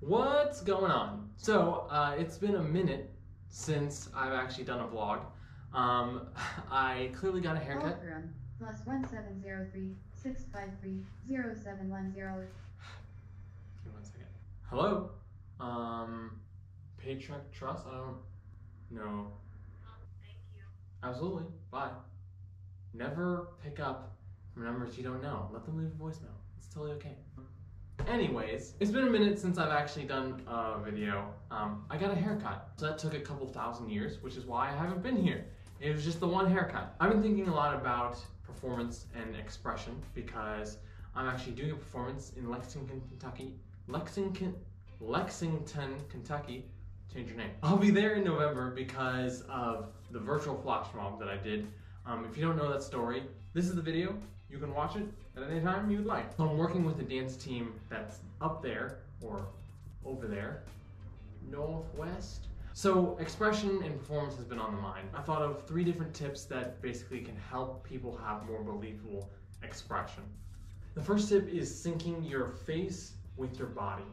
What's going on? So, it's been a minute since I've actually done a vlog. I clearly got a haircut. +17036530710. Give me 1 second. Hello? Paycheck Trust? I don't know. Thank you. Absolutely. Bye. Never pick up from numbers you don't know. Let them leave a voicemail. It's totally okay. Anyways, it's been a minute since I've actually done a video. I got a haircut. So that took a couple thousand years, which is why I haven't been here. It was just the one haircut. I've been thinking a lot about performance and expression because I'm actually doing a performance in Lexington, Kentucky. Lexington, Kentucky. Change your name. I'll be there in November because of the virtual flash mob that I did. If you don't know that story, this is the video. You can watch it at any time you would like. So I'm working with a dance team that's up there, or over there, northwest. So expression and performance has been on the mind. I thought of 3 different tips that basically can help people have more believable expression. The first tip is syncing your face with your body.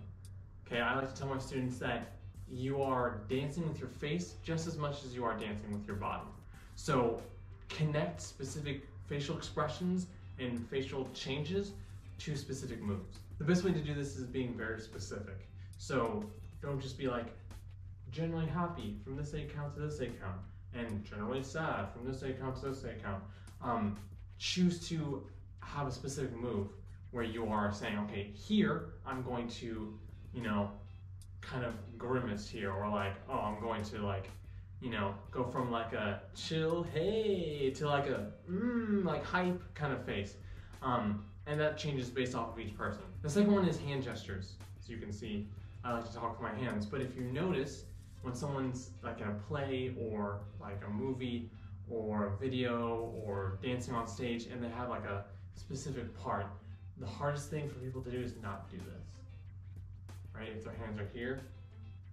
Okay, I like to tell my students that you are dancing with your face just as much as you are dancing with your body. So connect specific facial expressions and facial changes to specific moves. The best way to do this is being very specific. So don't just be like, generally happy from this egg count to this egg count, and generally sad from this egg count to this egg count. Choose to have a specific move where you are saying, okay, here I'm going to, kind of grimace here, or like, oh, I'm going to like, go from like a chill, hey, to like a, like hype kind of face. And that changes based off of each person. The second one is hand gestures. As you can see, I like to talk with my hands, but if you notice, when someone's like in a play or like a movie or a video or dancing on stage and they have like a specific part, the hardest thing for people to do is not do this, right? If their hands are here,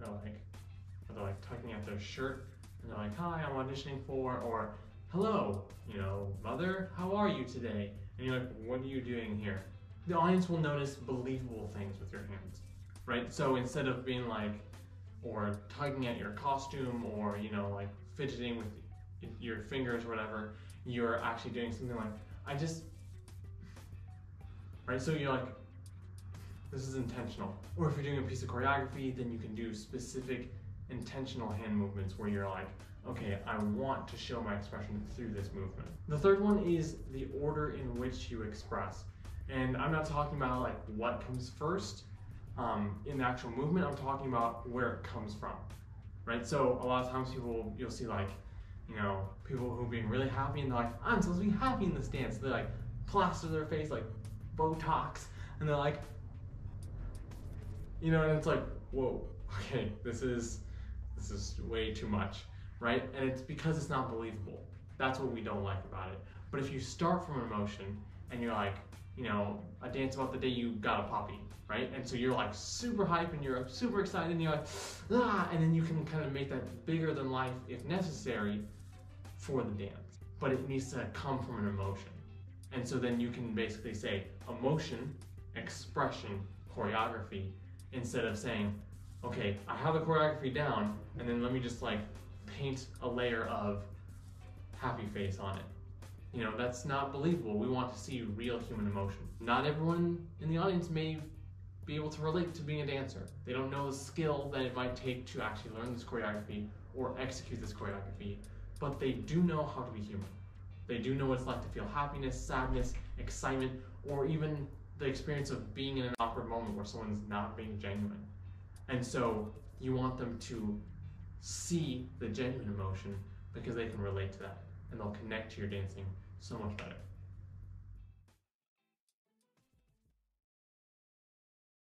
they're like tugging at their shirt, and they're like, hi, I'm auditioning for, or hello, mother, how are you today? And you're like, what are you doing here? The audience will notice believable things with your hands, right? So instead of being like, or tugging at your costume, or, like fidgeting with your fingers or whatever, you're actually doing something like, right? So you're like, this is intentional. Or if you're doing a piece of choreography, then you can do specific intentional hand movements where you're like, okay, I want to show my expression through this movement. The third one is the order in which you express. And I'm not talking about like what comes first in the actual movement, I'm talking about where it comes from, right? So a lot of times you'll see like, people who are being really happy and they're like, I'm supposed to be happy in this dance. They like plaster their face like Botox, and they're like, and it's like, whoa, okay, this is way too much, right? And it's because it's not believable. That's what we don't like about it. But if you start from emotion and you're like, a dance about the day you got a puppy, right? And so you're like super hype and you're super excited and you're like, and then you can kind of make that bigger than life if necessary for the dance. But it needs to come from an emotion. And so then you can basically say emotion, expression, choreography, instead of saying, okay, I have the choreography down, and then let me just like paint a layer of happy face on it. That's not believable. We want to see real human emotion. Not everyone in the audience may be able to relate to being a dancer. They don't know the skill that it might take to actually learn this choreography or execute this choreography, but they do know how to be human. They do know what it's like to feel happiness, sadness, excitement, or even the experience of being in an awkward moment where someone's not being genuine. And so you want them to see the genuine emotion because they can relate to that and they'll connect to your dancing so much better.